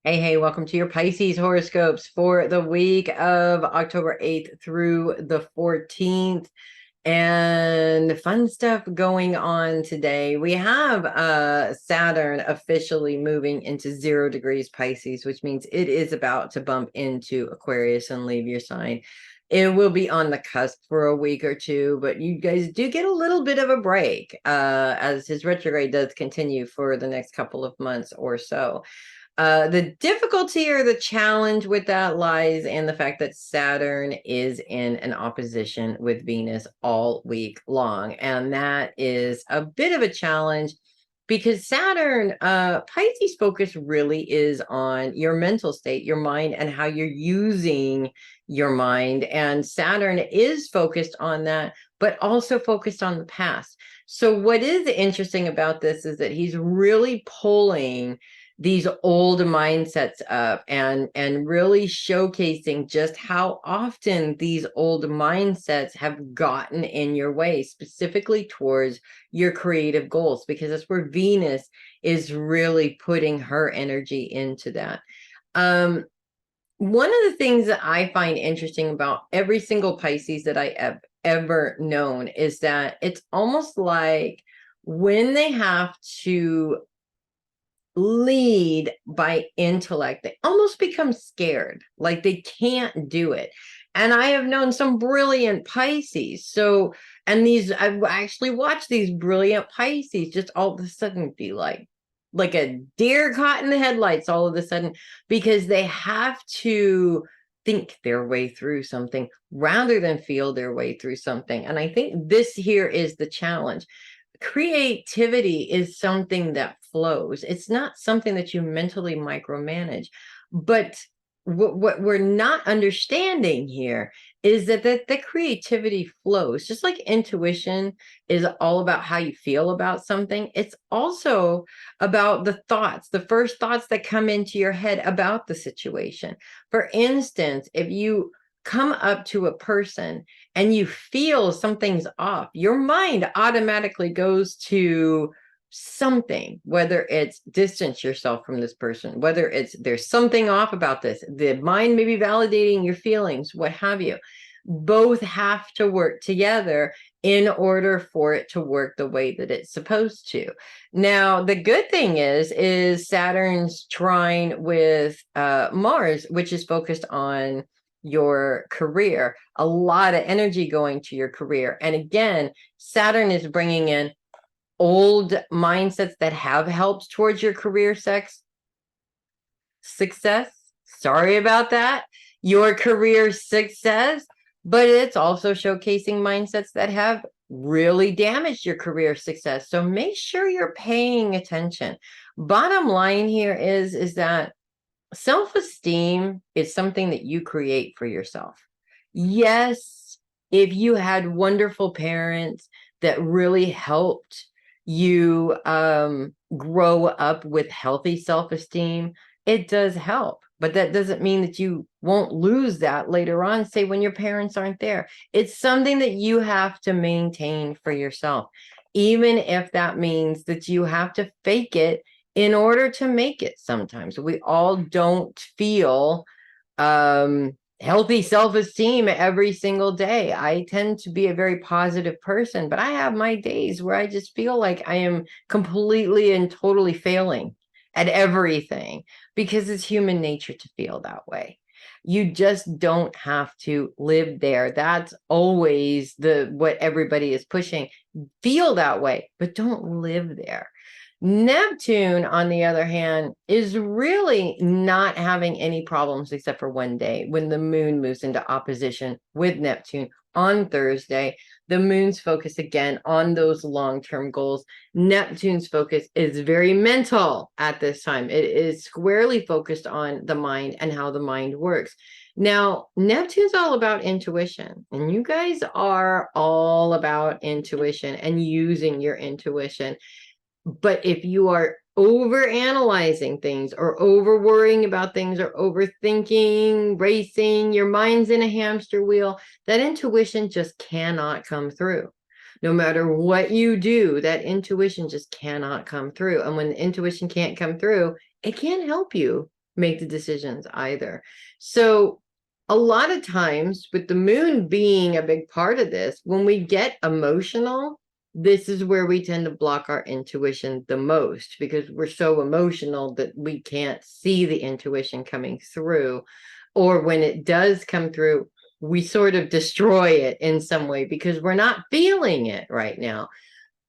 Hey, welcome to your Pisces horoscopes for the week of October 8th through the 14th. And fun stuff going on today. We have Saturn officially moving into 0 degrees Pisces, which means it is about to bump into Aquarius and leave your sign. It will be on the cusp for a week or two, but you guys do get a little bit of a break as his retrograde does continue for the next couple of months or so. The difficulty or the challenge with that lies in the fact that Saturn is in an opposition with Venus all week long. And that is a bit of a challenge because Saturn, Pisces focus really is on your mental state, your mind, and how you're using your mind. And Saturn is focused on that, but also focused on the past. So what is interesting about this is that he's really pulling these old mindsets up and really showcasing just how often these old mindsets have gotten in your way, specifically towards your creative goals, because that's where Venus is really putting her energy into that. One of the things that I find interesting about every single Pisces that I have ever known is that it's almost like when they have to lead by intellect, they almost become scared, like they can't do it. And I have known some brilliant Pisces. So, and I've actually watched these brilliant Pisces just all of a sudden be like a deer caught in the headlights all of a sudden, because they have to think their way through something rather than feel their way through something. And I think this here is the challenge. Creativity is something that flows. It's not something that you mentally micromanage. But what we're not understanding here is that the creativity flows. Just like intuition is all about how you feel about something, it's also about the thoughts, the first thoughts that come into your head about the situation. For instance, if you come up to a person and you feel something's off, your mind automatically goes to something, whether it's distance yourself from this person, whether it's there's something off about this, the mind may be validating your feelings, what have you. Both have to work together in order for it to work the way that it's supposed to. Now, the good thing is Saturn's trine with Mars, which is focused on your career, a lot of energy going to your career. And again, Saturn is bringing in old mindsets that have helped towards your career success. Sorry about that. Your career success, but it's also showcasing mindsets that have really damaged your career success. So make sure you're paying attention. Bottom line here is that self-esteem is something that you create for yourself. Yes, if you had wonderful parents that really helped you grow up with healthy self-esteem, it does help. But that doesn't mean that you won't lose that later on, say when your parents aren't there. It's something that you have to maintain for yourself, even if that means that you have to fake it in order to make it. Sometimes we all don't feel healthy self-esteem every single day. I tend to be a very positive person, but I have my days where I just feel like I am completely and totally failing at everything, because it's human nature to feel that way. You just don't have to live there. That's always what everybody is pushing. Feel that way, but don't live there. Neptune, on the other hand, is really not having any problems except for one day when the moon moves into opposition with Neptune on Thursday. The moon's focus again on those long-term goals. Neptune's focus is very mental at this time. It is squarely focused on the mind and how the mind works. Now, Neptune's all about intuition, and you guys are all about intuition and using your intuition. But if you are over analyzing things or over worrying about things or overthinking, racing, your mind's in a hamster wheel, that intuition just cannot come through. No matter what you do, that intuition just cannot come through. And when the intuition can't come through, it can't help you make the decisions either. So a lot of times, with the moon being a big part of this, when we get emotional, this is where we tend to block our intuition the most, because we're so emotional that we can't see the intuition coming through. Or when it does come through, we sort of destroy it in some way because we're not feeling it right now.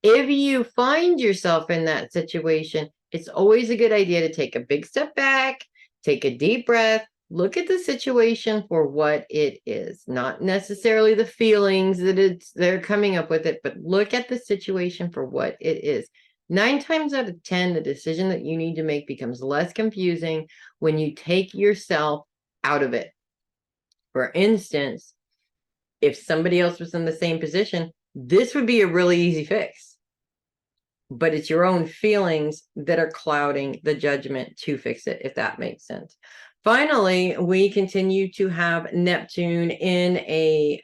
If you find yourself in that situation, it's always a good idea to take a big step back, take a deep breath, look at the situation for what it is, not necessarily the feelings that they're coming up with it, but look at the situation for what it is. 9 times out of 10, the decision that you need to make becomes less confusing when you take yourself out of it. For instance, if somebody else was in the same position, this would be a really easy fix. But it's your own feelings that are clouding the judgment to fix it, if that makes sense. Finally, we continue to have Neptune in a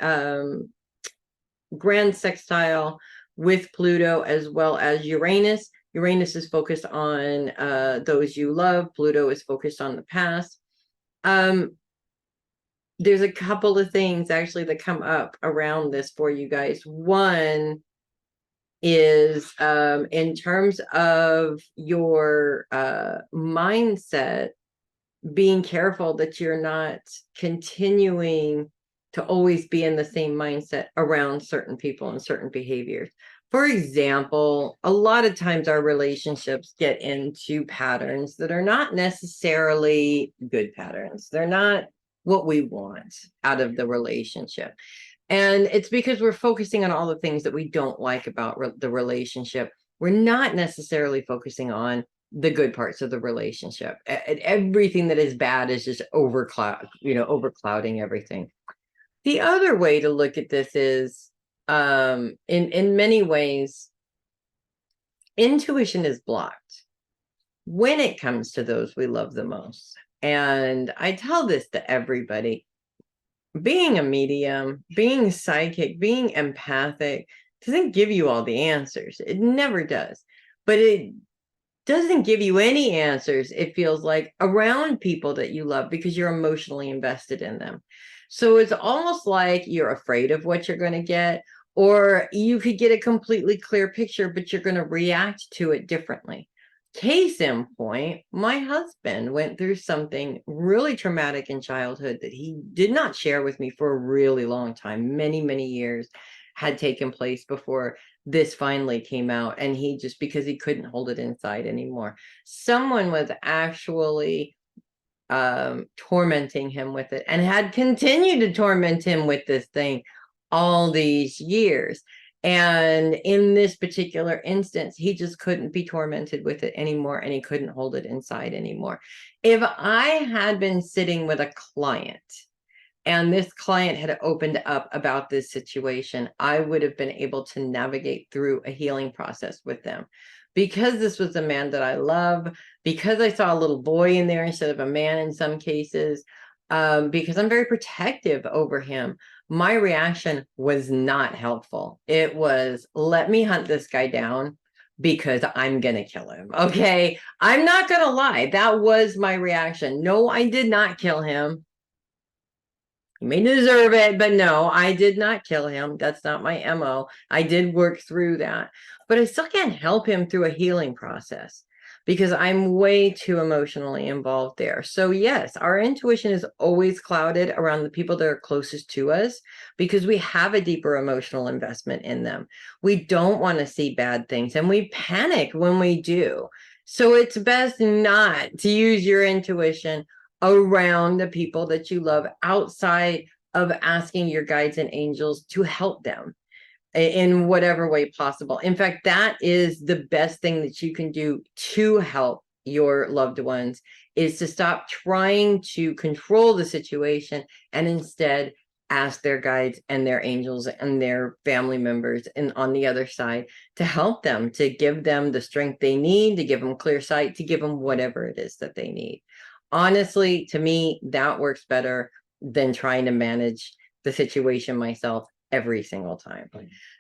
grand sextile with Pluto as well as Uranus. Uranus is focused on those you love. Pluto is focused on the past. There's a couple of things actually that come up around this for you guys. One is in terms of your mindset, being careful that you're not continuing to always be in the same mindset around certain people and certain behaviors. For example, a lot of times our relationships get into patterns that are not necessarily good patterns. They're not what we want out of the relationship. And it's because we're focusing on all the things that we don't like about the relationship. We're not necessarily focusing on the good parts of the relationship. Everything that is bad is just overclouding everything. The other way to look at this is, in many ways, intuition is blocked when it comes to those we love the most. And I tell this to everybody. Being a medium, being psychic, being empathic doesn't give you all the answers. It never does. But it doesn't give you any answers, it feels like, around people that you love because you're emotionally invested in them. So it's almost like you're afraid of what you're going to get, or you could get a completely clear picture, but you're going to react to it differently. Case in point, my husband went through something really traumatic in childhood that he did not share with me for a really long time. Many, many years had taken place before this finally came out, and he just, because he couldn't hold it inside anymore. Someone was actually tormenting him with it and had continued to torment him with this thing all these years. And in this particular instance, he just couldn't be tormented with it anymore, and he couldn't hold it inside anymore. If I had been sitting with a client and this client had opened up about this situation, I would have been able to navigate through a healing process with them. Because this was a man that I love, because I saw a little boy in there instead of a man in some cases, because I'm very protective over him, my reaction was not helpful. It was, let me hunt this guy down because I'm going to kill him. Okay. I'm not going to lie. That was my reaction. No, I did not kill him. He may deserve it, but no, I did not kill him. That's not my MO. I did work through that, but I still can't help him through a healing process because I'm way too emotionally involved there. So yes, our intuition is always clouded around the people that are closest to us because we have a deeper emotional investment in them. We don't want to see bad things, and we panic when we do. So it's best not to use your intuition around the people that you love outside of asking your guides and angels to help them in whatever way possible. In fact, that is the best thing that you can do to help your loved ones, is to stop trying to control the situation and instead ask their guides and their angels and their family members and on the other side to help them, to give them the strength they need, to give them clear sight, to give them whatever it is that they need. Honestly, to me, that works better than trying to manage the situation myself every single time.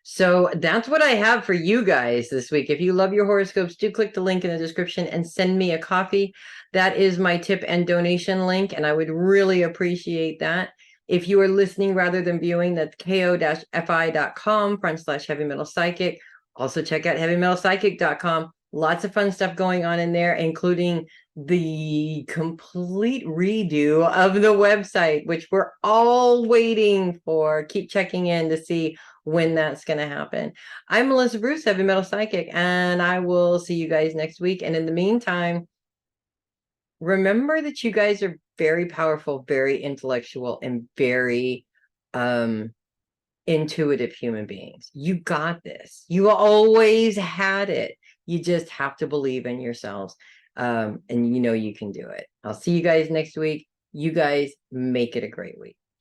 So that's what I have for you guys this week. If you love your horoscopes, do click the link in the description and send me a coffee. That is my tip and donation link, and I would really appreciate that. If you are listening rather than viewing, that's ko-fi.com/heavy metal psychic. Also check out heavymetalpsychic.com. Lots of fun stuff going on in there, including the complete redo of the website, which we're all waiting for. Keep checking in to see when that's going to happen. I'm Melissa Bruce, Heavy Metal Psychic, and I will see you guys next week. And in the meantime, remember that you guys are very powerful, very intellectual, and very intuitive human beings. You got this. You always had it. You just have to believe in yourselves. And you know you can do it. I'll see you guys next week. You guys make it a great week.